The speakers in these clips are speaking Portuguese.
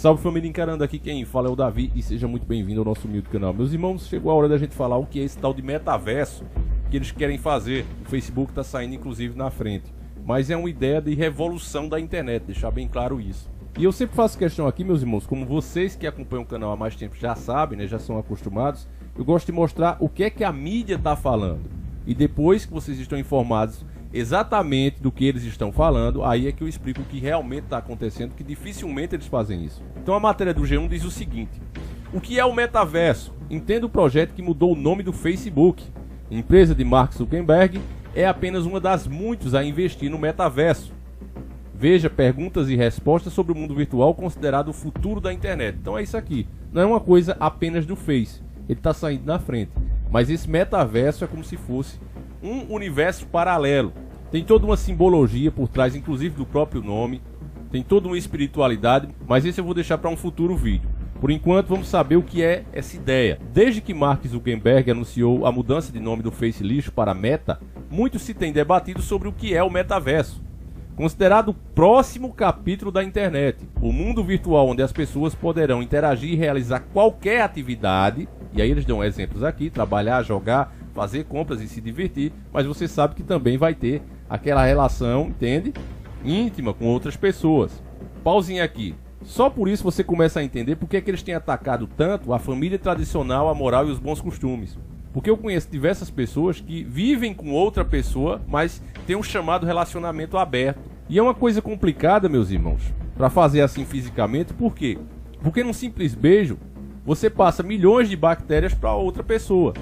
Salve família, encarando aqui quem fala é o Davi e seja muito bem-vindo ao nosso humilde canal. Meus irmãos, chegou a hora da gente falar o que é esse tal de metaverso que eles querem fazer. O Facebook está saindo inclusive na frente, mas é uma ideia de revolução da internet, deixar bem claro isso. E eu sempre faço questão aqui, meus irmãos, como vocês que acompanham o canal há mais tempo já sabem, né, já são acostumados, eu gosto de mostrar o que é que a mídia está falando. E depois que vocês estão informados exatamente do que eles estão falando, aí é que eu explico o que realmente está acontecendo, que dificilmente eles fazem isso. Então a matéria do G1 diz o seguinte: o que é o metaverso? Entenda o projeto que mudou o nome do Facebook. A empresa de Mark Zuckerberg é apenas uma das muitas a investir no metaverso. Veja perguntas e respostas sobre o mundo virtual considerado o futuro da internet. Então é isso aqui, não é uma coisa apenas do Face, ele está saindo na frente. Mas esse metaverso é como se fosse um universo paralelo. Tem toda uma simbologia por trás, inclusive do próprio nome. Tem toda uma espiritualidade, mas esse eu vou deixar para um futuro vídeo. Por enquanto, vamos saber o que é essa ideia. Desde que Mark Zuckerberg anunciou a mudança de nome do Face lixo para Meta, muito se tem debatido sobre o que é o metaverso. Considerado o próximo capítulo da internet, o mundo virtual onde as pessoas poderão interagir e realizar qualquer atividade. E aí eles dão exemplos aqui: trabalhar, jogar, fazer compras e se divertir, mas você sabe que também vai ter aquela relação, entende? Íntima com outras pessoas. Pauzinho aqui. Só por isso você começa a entender por que é que eles têm atacado tanto a família tradicional, a moral e os bons costumes. Porque eu conheço diversas pessoas que vivem com outra pessoa, mas tem um chamado relacionamento aberto. E é uma coisa complicada, meus irmãos, para fazer assim fisicamente. Por quê? Porque num simples beijo você passa milhões de bactérias para outra pessoa.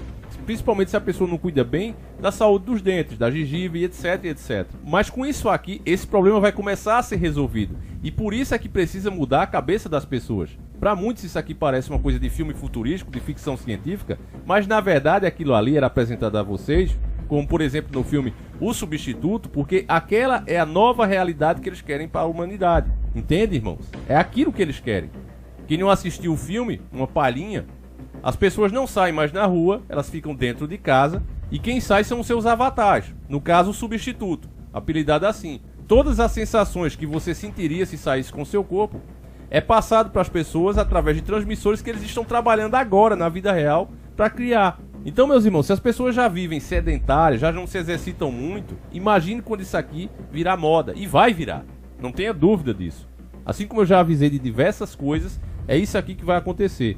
Principalmente se a pessoa não cuida bem da saúde dos dentes, da gengiva e etc, etc. Mas com isso aqui, esse problema vai começar a ser resolvido. E por isso é que precisa mudar a cabeça das pessoas. Para muitos isso aqui parece uma coisa de filme futurístico, de ficção científica, mas na verdade aquilo ali era apresentado a vocês, como por exemplo no filme O Substituto, porque aquela é a nova realidade que eles querem para a humanidade. Entende, irmãos? É aquilo que eles querem. Quem não assistiu o filme, uma palhinha, as pessoas não saem mais na rua, elas ficam dentro de casa, e quem sai são os seus avatares, no caso o substituto, apelidado assim. Todas as sensações que você sentiria se saísse com seu corpo é passado para as pessoas através de transmissores que eles estão trabalhando agora na vida real para criar. Então, meus irmãos, se as pessoas já vivem sedentárias, já não se exercitam muito, imagine quando isso aqui virar moda, e vai virar, não tenha dúvida disso. Assim como eu já avisei de diversas coisas, é isso aqui que vai acontecer.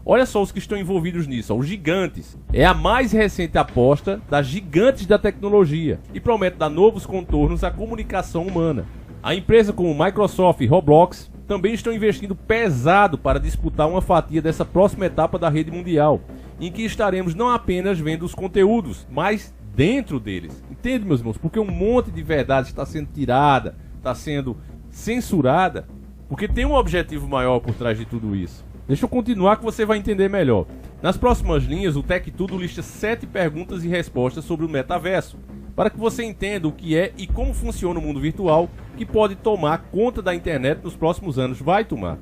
Olha só os que estão envolvidos nisso, ó, os gigantes. É a mais recente aposta das gigantes da tecnologia e promete dar novos contornos à comunicação humana. A empresa como Microsoft e Roblox também estão investindo pesado para disputar uma fatia dessa próxima etapa da rede mundial, em que estaremos não apenas vendo os conteúdos, mas dentro deles. Entende, meus irmãos? Porque um monte de verdade está sendo tirada, está sendo censurada, porque tem um objetivo maior por trás de tudo isso. Deixa eu continuar que você vai entender melhor. Nas próximas linhas, o Tech Tudo lista 7 perguntas e respostas sobre o metaverso, para que você entenda o que é e como funciona o mundo virtual que pode tomar conta da internet nos próximos anos. Vai tomar.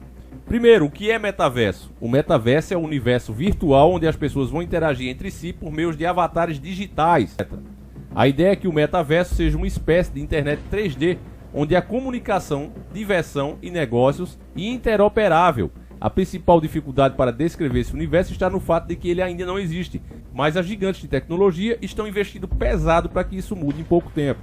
Primeiro, o que é metaverso? O metaverso é um universo virtual onde as pessoas vão interagir entre si por meio de avatares digitais. A ideia é que o metaverso seja uma espécie de internet 3D, onde a comunicação, diversão e negócios é interoperável. A principal dificuldade para descrever esse universo está no fato de que ele ainda não existe, mas as gigantes de tecnologia estão investindo pesado para que isso mude em pouco tempo.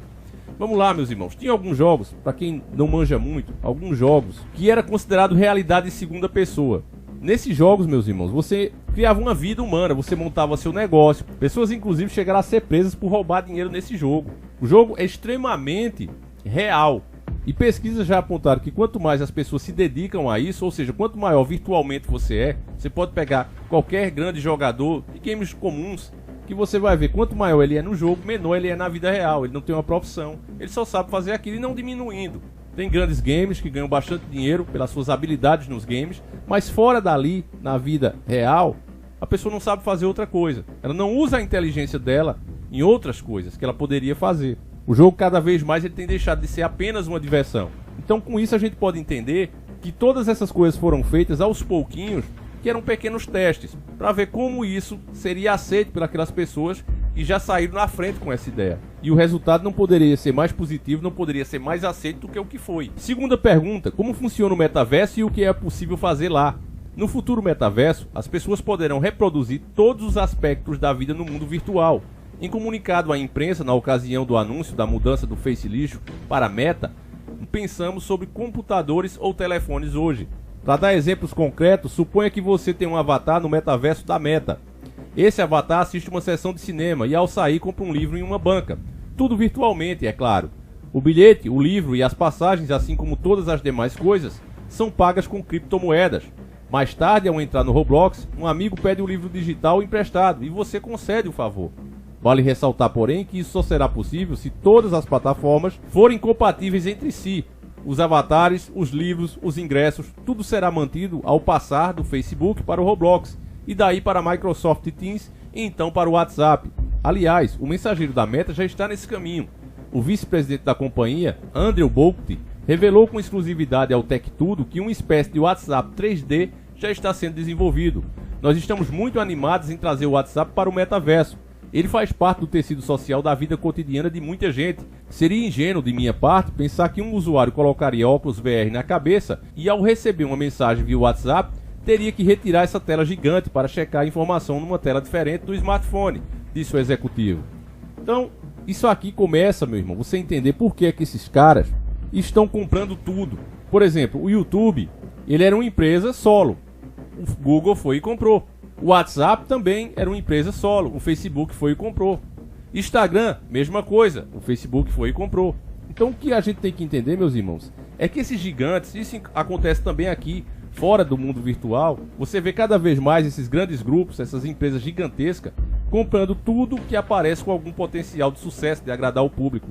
Vamos lá, meus irmãos, tinha alguns jogos, para quem não manja muito, alguns jogos que era considerado realidade em segunda pessoa. Nesses jogos, meus irmãos, você criava uma vida humana, você montava seu negócio, pessoas inclusive chegaram a ser presas por roubar dinheiro nesse jogo. O jogo é extremamente real. E pesquisas já apontaram que quanto mais as pessoas se dedicam a isso, ou seja, quanto maior virtualmente você pode pegar qualquer grande jogador de games comuns, que você vai ver quanto maior ele é no jogo, menor ele é na vida real. Ele não tem uma profissão, ele só sabe fazer aquilo e não diminuindo. Tem grandes games que ganham bastante dinheiro pelas suas habilidades nos games, mas fora dali, na vida real, a pessoa não sabe fazer outra coisa. Ela não usa a inteligência dela em outras coisas que ela poderia fazer. O jogo cada vez mais ele tem deixado de ser apenas uma diversão. Então com isso a gente pode entender que todas essas coisas foram feitas aos pouquinhos, que eram pequenos testes, para ver como isso seria aceito por aquelas pessoas que e já saíram na frente com essa ideia. E o resultado não poderia ser mais positivo, não poderia ser mais aceito do que o que foi. Segunda pergunta, como funciona o metaverso e o que é possível fazer lá? No futuro metaverso, as pessoas poderão reproduzir todos os aspectos da vida no mundo virtual. Em comunicado à imprensa, na ocasião do anúncio da mudança do Face Lixo para Meta, pensamos sobre computadores ou telefones hoje. Para dar exemplos concretos, suponha que você tem um avatar no metaverso da Meta. Esse avatar assiste uma sessão de cinema e ao sair compra um livro em uma banca. Tudo virtualmente, é claro. O bilhete, o livro e as passagens, assim como todas as demais coisas, são pagas com criptomoedas. Mais tarde, ao entrar no Roblox, um amigo pede o livro digital emprestado e você concede o favor. Vale ressaltar, porém, que isso só será possível se todas as plataformas forem compatíveis entre si. Os avatares, os livros, os ingressos, tudo será mantido ao passar do Facebook para o Roblox e daí para a Microsoft Teams e então para o WhatsApp. Aliás, o mensageiro da Meta já está nesse caminho. O vice-presidente da companhia, Andrew Bolt, revelou com exclusividade ao Tech Tudo que uma espécie de WhatsApp 3D já está sendo desenvolvido. Nós estamos muito animados em trazer o WhatsApp para o metaverso. Ele faz parte do tecido social da vida cotidiana de muita gente. Seria ingênuo de minha parte pensar que um usuário colocaria óculos VR na cabeça e ao receber uma mensagem via WhatsApp, teria que retirar essa tela gigante para checar a informação numa tela diferente do smartphone, disse o executivo. Então, isso aqui começa, meu irmão, você entender por que esses caras estão comprando tudo. Por exemplo, o YouTube, ele era uma empresa solo. O Google foi e comprou. O WhatsApp também era uma empresa solo. O Facebook foi e comprou. Instagram, mesma coisa. O Facebook foi e comprou. Então o que a gente tem que entender, meus irmãos, é que esses gigantes, isso acontece também aqui, fora do mundo virtual, você vê cada vez mais esses grandes grupos, essas empresas gigantescas, comprando tudo que aparece com algum potencial de sucesso, de agradar o público.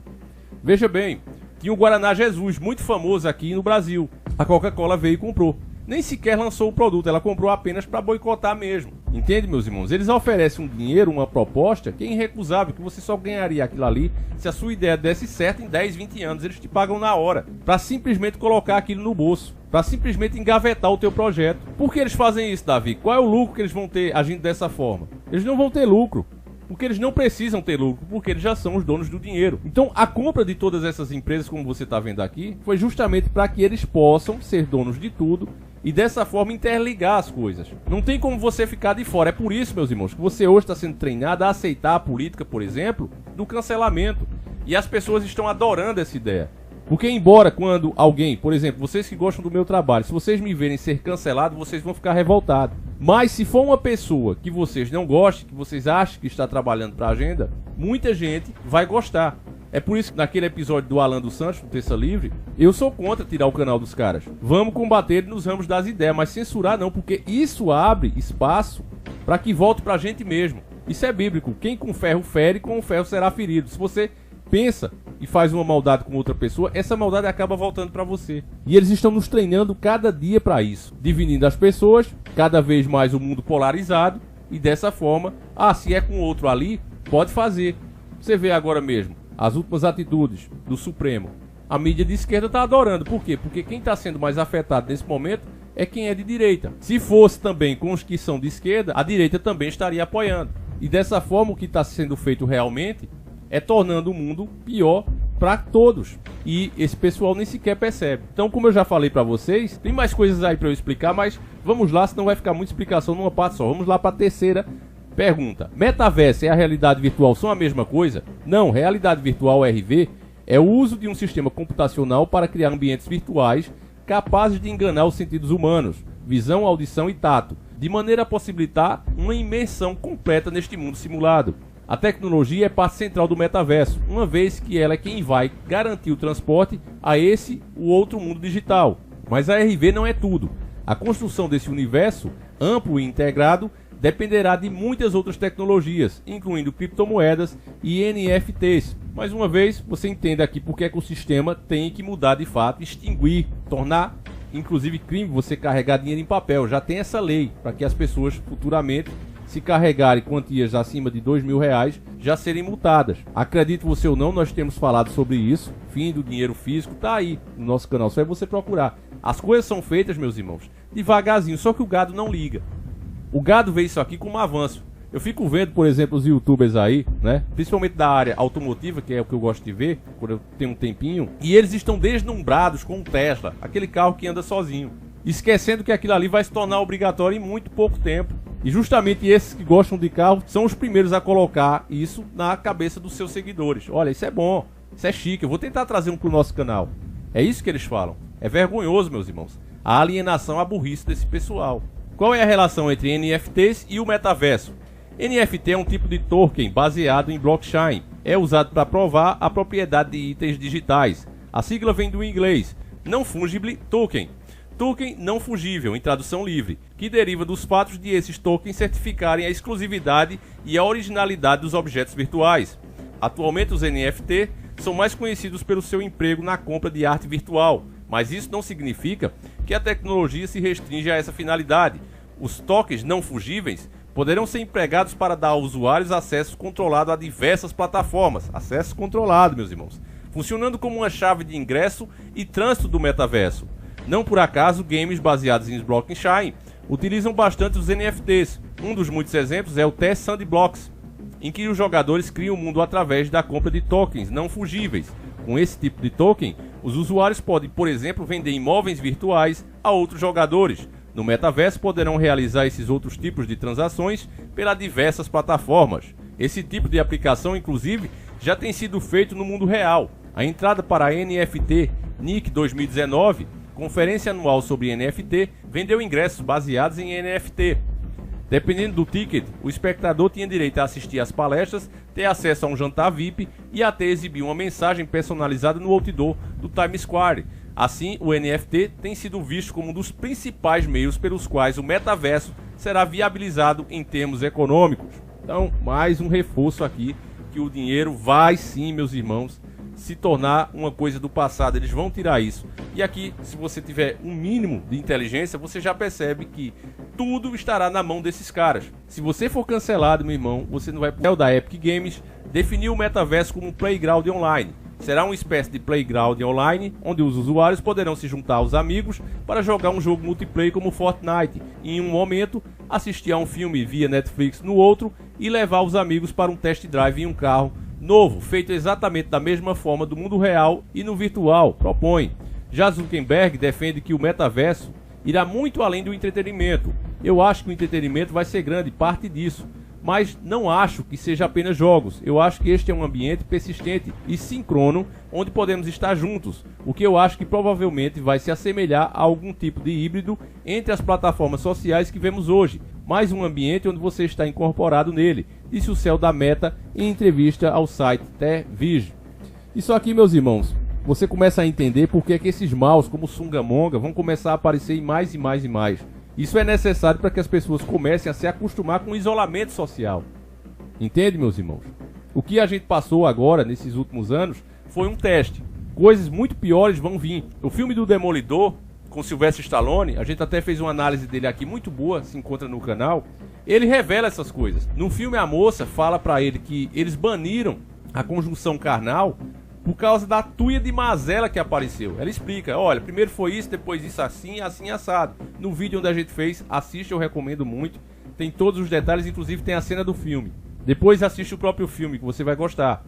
Veja bem, tinha o Guaraná Jesus, muito famoso aqui no Brasil. A Coca-Cola veio e comprou. Nem sequer lançou o produto, ela comprou apenas para boicotar mesmo. Entende, meus irmãos? Eles oferecem um dinheiro, uma proposta que é irrecusável, que você só ganharia aquilo ali se a sua ideia desse certo em 10, 20 anos. Eles te pagam na hora, para simplesmente colocar aquilo no bolso, para simplesmente engavetar o teu projeto. Por que eles fazem isso, Davi? Qual é o lucro que eles vão ter agindo dessa forma? Eles não vão ter lucro. Porque eles não precisam ter lucro, porque eles já são os donos do dinheiro. Então a compra de todas essas empresas, como você está vendo aqui, foi justamente para que eles possam ser donos de tudo e dessa forma interligar as coisas. Não tem como você ficar de fora. É por isso, meus irmãos, que você hoje está sendo treinado a aceitar a política, por exemplo, do cancelamento. E as pessoas estão adorando essa ideia. Porque embora quando alguém, por exemplo, vocês que gostam do meu trabalho, se vocês me verem ser cancelado, vocês vão ficar revoltados. Mas se for uma pessoa que vocês não gostem, que vocês acham que está trabalhando para a agenda, muita gente vai gostar. É por isso que naquele episódio do Alan dos Santos, do Terça Livre, eu sou contra tirar o canal dos caras. Vamos combater nos ramos das ideias, mas censurar não, porque isso abre espaço para que volte para a gente mesmo. Isso é bíblico. Quem com ferro fere, com o ferro será ferido. Se você pensa e faz uma maldade com outra pessoa, essa maldade acaba voltando para você. E eles estão nos treinando cada dia para isso, dividindo as pessoas, cada vez mais o mundo polarizado, e dessa forma, se é com outro ali, pode fazer. Você vê agora mesmo as últimas atitudes do Supremo. A mídia de esquerda está adorando. Por quê? Porque quem está sendo mais afetado nesse momento é quem é de direita. Se fosse também com os que são de esquerda, a direita também estaria apoiando. E dessa forma o que está sendo feito realmente é tornando o mundo pior para todos. E esse pessoal nem sequer percebe. Então, como eu já falei para vocês, tem mais coisas aí para eu explicar, mas vamos lá, senão vai ficar muita explicação numa parte só. Vamos lá para a terceira pergunta. Metaverso e a realidade virtual são a mesma coisa? Não, realidade virtual RV é o uso de um sistema computacional para criar ambientes virtuais capazes de enganar os sentidos humanos, visão, audição e tato, de maneira a possibilitar uma imersão completa neste mundo simulado. A tecnologia é parte central do metaverso, uma vez que ela é quem vai garantir o transporte a esse ou outro mundo digital. Mas a RV não é tudo. A construção desse universo amplo e integrado dependerá de muitas outras tecnologias, incluindo criptomoedas e NFTs. Mais uma vez, você entende aqui porque é que o sistema tem que mudar de fato, extinguir, tornar inclusive crime você carregar dinheiro em papel. Já tem essa lei para que as pessoas futuramente, se carregarem quantias acima de R$2.000, já serem multadas. Acredite você ou não, nós temos falado sobre isso. Fim do dinheiro físico, tá aí no nosso canal, só é você procurar. As coisas são feitas, meus irmãos, devagarzinho, só que o gado não liga. O gado vê isso aqui como um avanço. Eu fico vendo, por exemplo, os youtubers aí, né? Principalmente da área automotiva, que é o que eu gosto de ver, quando eu tenho um tempinho. E eles estão deslumbrados com o Tesla, aquele carro que anda sozinho. Esquecendo que aquilo ali vai se tornar obrigatório em muito pouco tempo. E justamente esses que gostam de carro são os primeiros a colocar isso na cabeça dos seus seguidores. Olha, isso é bom, isso é chique, eu vou tentar trazer um pro nosso canal. É isso que eles falam. É vergonhoso, meus irmãos. A alienação, a burrice desse pessoal. Qual é a relação entre NFTs e o metaverso? NFT é um tipo de token baseado em blockchain. É usado para provar a propriedade de itens digitais. A sigla vem do inglês Non-Fungible Token. Token não fungível, em tradução livre, que deriva dos fatos de esses tokens certificarem a exclusividade e a originalidade dos objetos virtuais. Atualmente os NFT são mais conhecidos pelo seu emprego na compra de arte virtual, mas isso não significa que a tecnologia se restringe a essa finalidade. Os tokens não fungíveis poderão ser empregados para dar aos usuários acesso controlado a diversas plataformas. Acesso controlado, meus irmãos. Funcionando como uma chave de ingresso e trânsito do metaverso. Não por acaso, games baseados em blockchain utilizam bastante os NFTs. Um dos muitos exemplos é o The Sandbox, em que os jogadores criam o mundo através da compra de tokens não fungíveis. Com esse tipo de token, os usuários podem, por exemplo, vender imóveis virtuais a outros jogadores. No metaverso poderão realizar esses outros tipos de transações pelas diversas plataformas. Esse tipo de aplicação, inclusive, já tem sido feito no mundo real. A entrada para a NFT NIC 2019, conferência anual sobre NFT, vendeu ingressos baseados em NFT. Dependendo do ticket, o espectador tinha direito a assistir às palestras, ter acesso a um jantar VIP e até exibir uma mensagem personalizada no outdoor do Times Square. Assim, o NFT tem sido visto como um dos principais meios pelos quais o metaverso será viabilizado em termos econômicos. Então, mais um reforço aqui que o dinheiro vai sim, meus irmãos, se tornar uma coisa do passado. Eles vão tirar isso. E aqui, se você tiver um mínimo de inteligência, você já percebe que tudo estará na mão desses caras. Se você for cancelado, meu irmão, você não vai... É o da Epic Games definiu o metaverso como um playground online. Será uma espécie de playground online, onde os usuários poderão se juntar aos amigos para jogar um jogo multiplayer como Fortnite, e em um momento assistir a um filme via Netflix no outro e levar os amigos para um test drive em um carro novo, feito exatamente da mesma forma do mundo real e no virtual, propõe. Já Zuckerberg defende que o metaverso irá muito além do entretenimento. Eu acho que o entretenimento vai ser grande parte disso, mas não acho que seja apenas jogos. Eu acho que este é um ambiente persistente e síncrono, onde podemos estar juntos, o que eu acho que provavelmente vai se assemelhar a algum tipo de híbrido entre as plataformas sociais que vemos hoje, mais um ambiente onde você está incorporado nele, disse o CEO da Meta em entrevista ao site The Verge. Isso aqui, meus irmãos, você começa a entender por que esses maus como Sungamonga vão começar a aparecer em mais e mais e mais. Isso é necessário para que as pessoas comecem a se acostumar com o isolamento social. Entende, meus irmãos? O que a gente passou agora, nesses últimos anos, foi um teste. Coisas muito piores vão vir. O filme do Demolidor, com Sylvester Stallone, a gente até fez uma análise dele aqui muito boa, se encontra no canal. Ele revela essas coisas. No filme, a moça fala para ele que eles baniram a conjunção carnal por causa da tuia de mazela que apareceu. Ela explica, olha, primeiro foi isso, depois isso assim, assim assado. No vídeo onde a gente fez, assiste, eu recomendo muito. Tem todos os detalhes, inclusive tem a cena do filme. Depois assiste o próprio filme, que você vai gostar.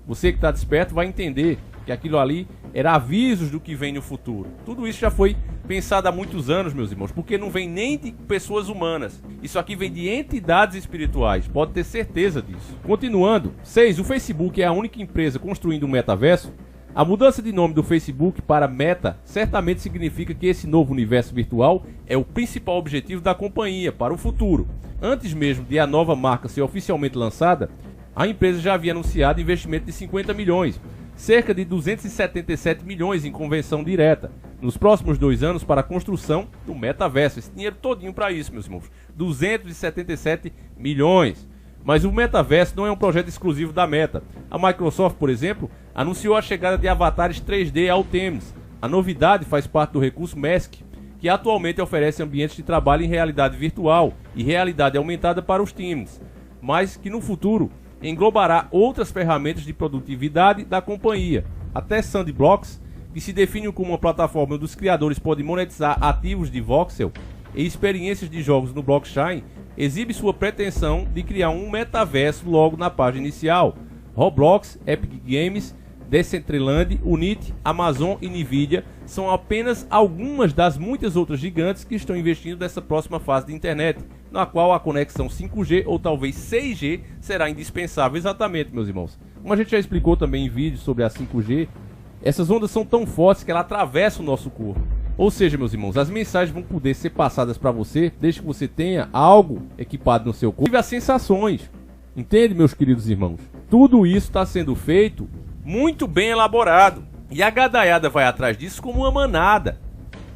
Você que está desperto vai entender que aquilo ali era avisos do que vem no futuro. Tudo isso já foi pensado há muitos anos, meus irmãos, porque não vem nem de pessoas humanas. Isso aqui vem de entidades espirituais, pode ter certeza disso. Continuando, 6. O Facebook é a única empresa construindo um metaverso. A mudança de nome do Facebook para Meta certamente significa que esse novo universo virtual é o principal objetivo da companhia para o futuro. Antes mesmo de a nova marca ser oficialmente lançada, a empresa já havia anunciado investimento de 50 milhões, cerca de 277 milhões em conversão direta, nos próximos 2 anos para a construção do metaverso. Esse dinheiro todinho para isso, meus irmãos. 277 milhões. Mas o metaverso não é um projeto exclusivo da Meta. A Microsoft, por exemplo, anunciou a chegada de avatares 3D ao Teams. A novidade faz parte do recurso Mask, que atualmente oferece ambientes de trabalho em realidade virtual e realidade aumentada para os times, mas que no futuro englobará outras ferramentas de produtividade da companhia. Até Sandbox, que se define como uma plataforma onde os criadores podem monetizar ativos de voxel e experiências de jogos no blockchain, exibe sua pretensão de criar um metaverso logo na página inicial. Roblox, Epic Games, Decentraland, Unity, Amazon e Nvidia são apenas algumas das muitas outras gigantes que estão investindo nessa próxima fase de internet, na qual a conexão 5G ou talvez 6G será indispensável. Exatamente, meus irmãos. Como a gente já explicou também em vídeos sobre a 5G, essas ondas são tão fortes que ela atravessa o nosso corpo. Ou seja, meus irmãos, as mensagens vão poder ser passadas para você desde que você tenha algo equipado no seu corpo. E as sensações. Entende, meus queridos irmãos? Tudo isso está sendo feito muito bem elaborado. E a gadaiada vai atrás disso como uma manada.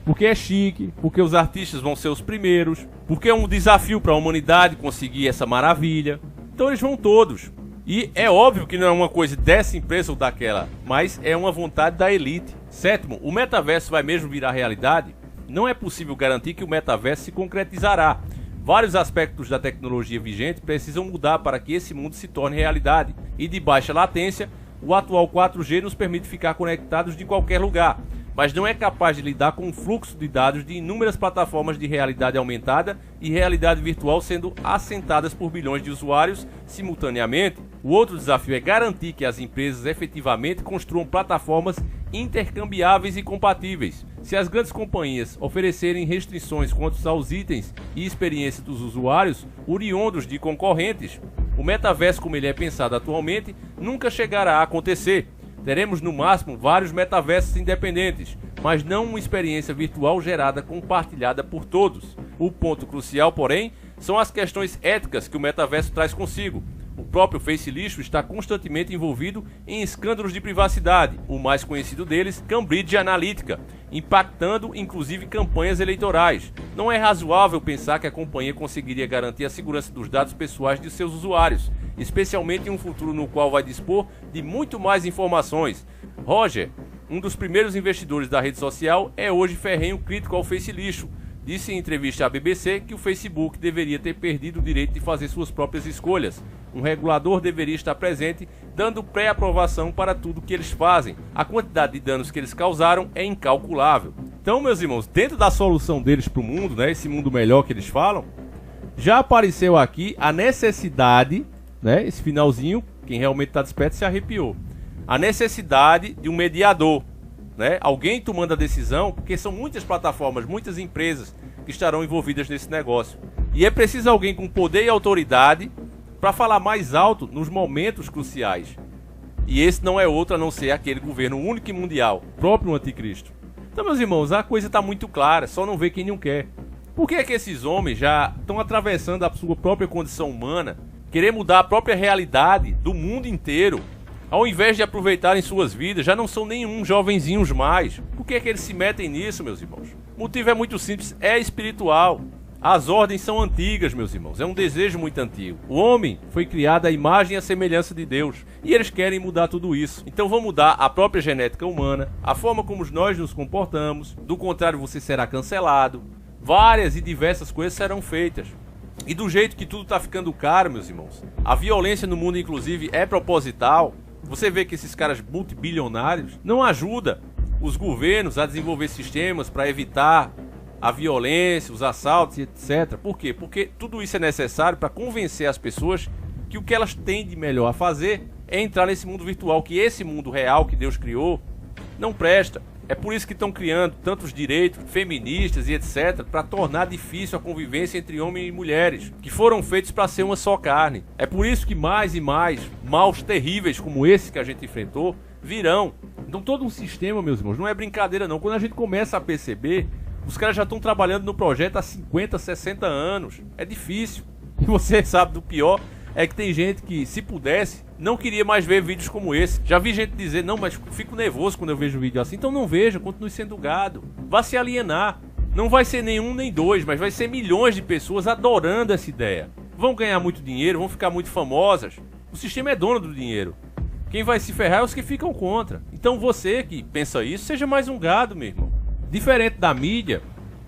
Porque é chique, porque os artistas vão ser os primeiros, porque é um desafio para a humanidade conseguir essa maravilha. Então eles vão todos. E é óbvio que não é uma coisa dessa empresa ou daquela, mas é uma vontade da elite. Sétimo, o metaverso vai mesmo virar realidade? Não é possível garantir que o metaverso se concretizará. Vários aspectos da tecnologia vigente precisam mudar para que esse mundo se torne realidade. E de baixa latência, o atual 4G nos permite ficar conectados de qualquer lugar, mas não é capaz de lidar com o fluxo de dados de inúmeras plataformas de realidade aumentada e realidade virtual sendo assentadas por bilhões de usuários simultaneamente. O outro desafio é garantir que as empresas efetivamente construam plataformas intercambiáveis e compatíveis. Se as grandes companhias oferecerem restrições quanto aos itens e experiência dos usuários oriundos de concorrentes, o metaverso como ele é pensado atualmente nunca chegará a acontecer. Teremos no máximo vários metaversos independentes, mas não uma experiência virtual gerada compartilhada por todos. O ponto crucial, porém, são as questões éticas que o metaverso traz consigo. O próprio Facelixo está constantemente envolvido em escândalos de privacidade, o mais conhecido deles, Cambridge Analytica, impactando inclusive campanhas eleitorais. Não é razoável pensar que a companhia conseguiria garantir a segurança dos dados pessoais de seus usuários, especialmente em um futuro no qual vai dispor de muito mais informações. Roger, um dos primeiros investidores da rede social, é hoje ferrenho crítico ao Facelixo. Disse em entrevista à BBC que o Facebook deveria ter perdido o direito de fazer suas próprias escolhas. Um regulador deveria estar presente, dando pré-aprovação para tudo que eles fazem. A quantidade de danos que eles causaram é incalculável. Então, meus irmãos, dentro da solução deles para o mundo, né, esse mundo melhor que eles falam, já apareceu aqui a necessidade, né, esse finalzinho, quem realmente está desperto se arrepiou, a necessidade de um mediador. Né? Alguém tomando a decisão, porque são muitas plataformas, muitas empresas que estarão envolvidas nesse negócio. E é preciso alguém com poder e autoridade para falar mais alto nos momentos cruciais. E esse não é outro a não ser aquele governo único e mundial, próprio anticristo. Então, meus irmãos, a coisa está muito clara, só não vê quem não quer. Por que é que esses homens já estão atravessando a sua própria condição humana, querer mudar a própria realidade do mundo inteiro? Ao invés de aproveitarem suas vidas, já não são nenhum jovenzinhos mais. Por que é que eles se metem nisso, meus irmãos? O motivo é muito simples, é espiritual. As ordens são antigas, meus irmãos, é um desejo muito antigo. O homem foi criado à imagem e à semelhança de Deus, e eles querem mudar tudo isso. Então vão mudar a própria genética humana, a forma como nós nos comportamos, do contrário você será cancelado. Várias e diversas coisas serão feitas. E do jeito que tudo está ficando caro, meus irmãos, a violência no mundo inclusive é proposital. Você vê que esses caras multibilionários não ajudam os governos a desenvolver sistemas para evitar a violência, os assaltos, etc. Por quê? Porque tudo isso é necessário para convencer as pessoas que o que elas têm de melhor a fazer é entrar nesse mundo virtual, que esse mundo real que Deus criou não presta. É por isso que estão criando tantos direitos feministas e etc. para tornar difícil a convivência entre homens e mulheres, que foram feitos para ser uma só carne. É por isso que mais e mais maus terríveis como esse que a gente enfrentou virão. Então todo um sistema, meus irmãos, não é brincadeira não. Quando a gente começa a perceber, os caras já estão trabalhando no projeto há 50, 60 anos. É difícil. E você sabe do pior, é que tem gente que, se pudesse, não queria mais ver vídeos como esse. Já vi gente dizer, não, mas fico nervoso quando eu vejo vídeo assim. Então não veja, continue sendo gado. Vá se alienar. Não vai ser nenhum nem dois, mas vai ser milhões de pessoas adorando essa ideia. Vão ganhar muito dinheiro, vão ficar muito famosas. O sistema é dono do dinheiro. Quem vai se ferrar é os que ficam contra. Então você que pensa isso, seja mais um gado, meu irmão. Diferente da mídia,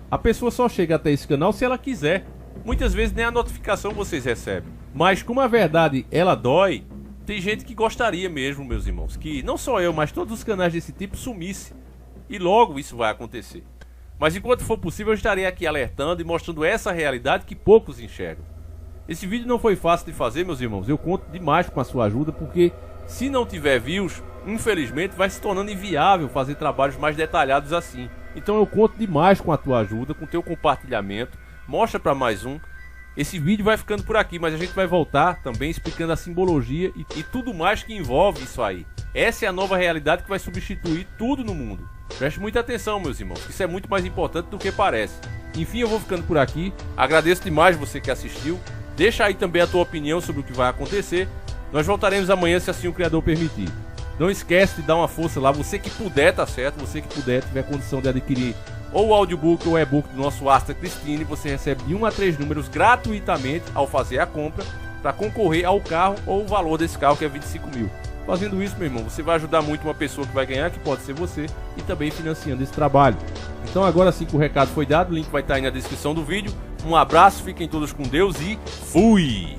a pessoa só chega até esse canal se ela quiser. Muitas vezes nem a notificação vocês recebem. Mas como a verdade, ela dói, tem gente que gostaria mesmo, meus irmãos, que não só eu, mas todos os canais desse tipo sumissem. E logo isso vai acontecer. Mas enquanto for possível, eu estarei aqui alertando e mostrando essa realidade que poucos enxergam. Esse vídeo não foi fácil de fazer, meus irmãos. Eu conto demais com a sua ajuda, porque se não tiver views, infelizmente vai se tornando inviável fazer trabalhos mais detalhados assim. Então eu conto demais com a tua ajuda, com o teu compartilhamento. Mostra para mais um. Esse vídeo vai ficando por aqui, mas a gente vai voltar também explicando a simbologia e tudo mais que envolve isso aí. Essa é a nova realidade que vai substituir tudo no mundo. Preste muita atenção, meus irmãos, isso é muito mais importante do que parece. Enfim, eu vou ficando por aqui. Agradeço demais você que assistiu. Deixa aí também a tua opinião sobre o que vai acontecer. Nós voltaremos amanhã, se assim o Criador permitir. Não esquece de dar uma força lá, você que puder, tá certo? Você que puder, tiver condição de adquirir ou o audiobook ou o e-book do nosso Astra Christine, você recebe de 1 a 3 números gratuitamente ao fazer a compra, para concorrer ao carro ou o valor desse carro, que é 25 mil. Fazendo isso, meu irmão, você vai ajudar muito uma pessoa que vai ganhar, que pode ser você, e também financiando esse trabalho. Então agora sim que o recado foi dado, o link vai estar aí na descrição do vídeo. Um abraço, fiquem todos com Deus e fui!